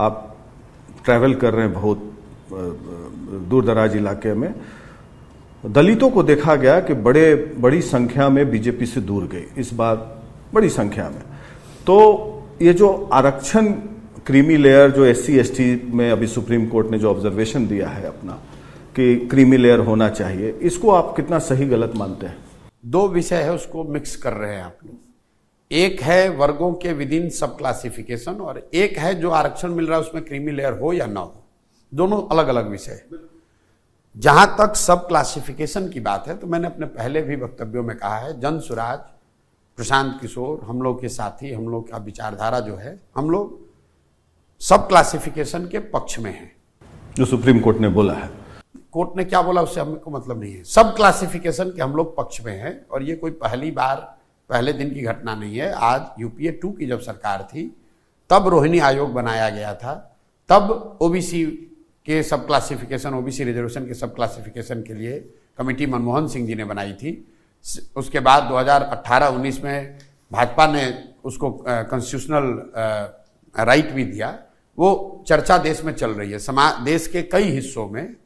आप ट्रैवल कर रहे हैं बहुत दूर दराज इलाके में, दलितों को देखा गया कि बड़ी संख्या में बीजेपी से दूर गई इस बार, बड़ी संख्या में। तो ये जो आरक्षण क्रीमी लेयर जो SC ST में अभी सुप्रीम कोर्ट ने जो ऑब्जर्वेशन दिया है अपना कि क्रीमी लेयर होना चाहिए, इसको आप कितना सही गलत मानते हैं? दो विषय है, उसको मिक्स कर रहे हैं आप लोग। एक है वर्गों के विद इन सब क्लासिफिकेशन और एक है जो आरक्षण मिल रहा है उसमें क्रीमी लेयर हो या ना हो, दोनों अलग अलग विषय। जहां तक सब क्लासिफिकेशन की बात है तो मैंने अपने पहले भी वक्तव्यों में कहा है, जन सुराज, प्रशांत किशोर, हम लोग के साथी, हम लोग का विचारधारा जो है, हम लोग सब क्लासिफिकेशन के पक्ष में हैं। जो सुप्रीम कोर्ट ने बोला है, कोर्ट ने क्या बोला उससे हमको मतलब नहीं है, सब क्लासिफिकेशन के हम लोग पक्ष में हैं। और ये कोई पहली बार पहले दिन की घटना नहीं है। आज UPA 2 की जब सरकार थी तब रोहिणी आयोग बनाया गया था, तब OBC के सब क्लासिफिकेशन, OBC रिजर्वेशन के सब क्लासिफिकेशन के लिए कमेटी मनमोहन सिंह जी ने बनाई थी। उसके बाद 2018-19 में भाजपा ने उसको कॉन्स्टिट्यूशनल राइट भी दिया। वो चर्चा देश में चल रही है। देश के कई हिस्सों में,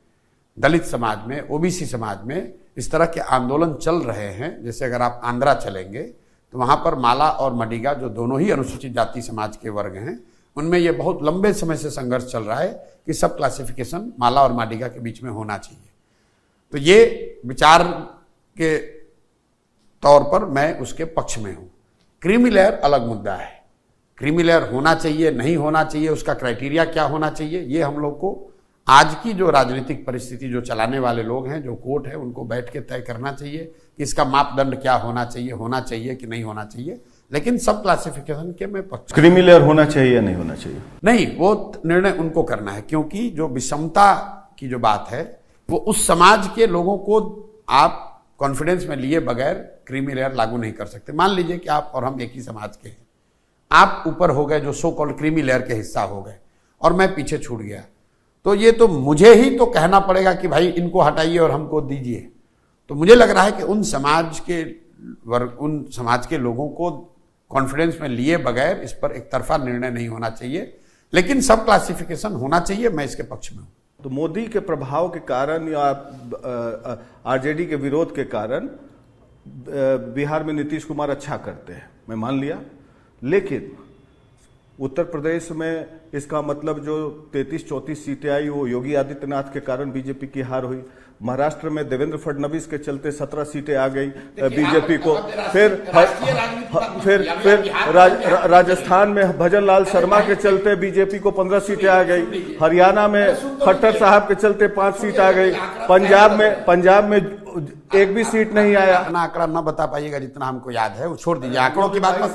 दलित समाज में, OBC समाज में इस तरह के आंदोलन चल रहे हैं। जैसे अगर आप आंध्रा चलेंगे तो वहां पर माला और मडिगा, जो दोनों ही अनुसूचित जाति समाज के वर्ग हैं, उनमें यह बहुत लंबे समय से संघर्ष चल रहा है कि सब क्लासिफिकेशन माला और माडिगा के बीच में होना चाहिए। तो ये विचार के तौर पर मैं उसके पक्ष में हूं। क्रीमी लेयर अलग मुद्दा है। क्रीमी लेयर होना चाहिए, नहीं होना चाहिए, उसका क्राइटेरिया क्या होना चाहिए, ये हम लोग को आज की जो राजनीतिक परिस्थिति जो चलाने वाले लोग हैं, जो कोर्ट है, उनको बैठ के तय करना चाहिए कि इसका मापदंड क्या होना चाहिए कि नहीं होना चाहिए। लेकिन सब क्लासिफिकेशन के मैं पक्ष। क्रीमी लेयर होना चाहिए या नहीं होना चाहिए? नहीं, वो निर्णय उनको करना है, क्योंकि जो विषमता की जो बात है वो उस समाज के लोगों को आप कॉन्फिडेंस में लिए बगैर क्रीमी लेयर लागू नहीं कर सकते। मान लीजिए कि आप और हम एक ही समाज के हैं, आप ऊपर हो गए, जो सो कॉल्ड क्रीमी लेयर के हिस्सा हो गए, और मैं पीछे छूट गया, तो ये तो मुझे ही तो कहना पड़ेगा कि भाई इनको हटाइए और हमको दीजिए। तो मुझे लग रहा है कि उन समाज के लोगों को कॉन्फिडेंस में लिए बगैर इस पर एक तरफा निर्णय नहीं होना चाहिए, लेकिन सब क्लासिफिकेशन होना चाहिए। मैं इसके पक्ष में हूं। तो मोदी के प्रभाव के कारण या RJD के विरोध के कारण बिहार में नीतीश कुमार अच्छा करते हैं, मैं मान लिया। लेकिन उत्तर प्रदेश में इसका मतलब जो 33-34 सीटें आई वो योगी आदित्यनाथ के कारण बीजेपी की हार हुई। महाराष्ट्र में देवेंद्र फडणवीस के चलते 17 सीटें आ गई बीजेपी को। फिर राजस्थान में भजन लाल शर्मा के चलते बीजेपी को 15 सीटें आ गई। हरियाणा में खट्टर साहब के चलते 5 सीट आ गई। पंजाब में एक भी सीट नहीं आया। आंकड़ा न बता पाइएगा जितना हमको याद है, वो छोड़ दीजिए, आंकड़ों की बात मत।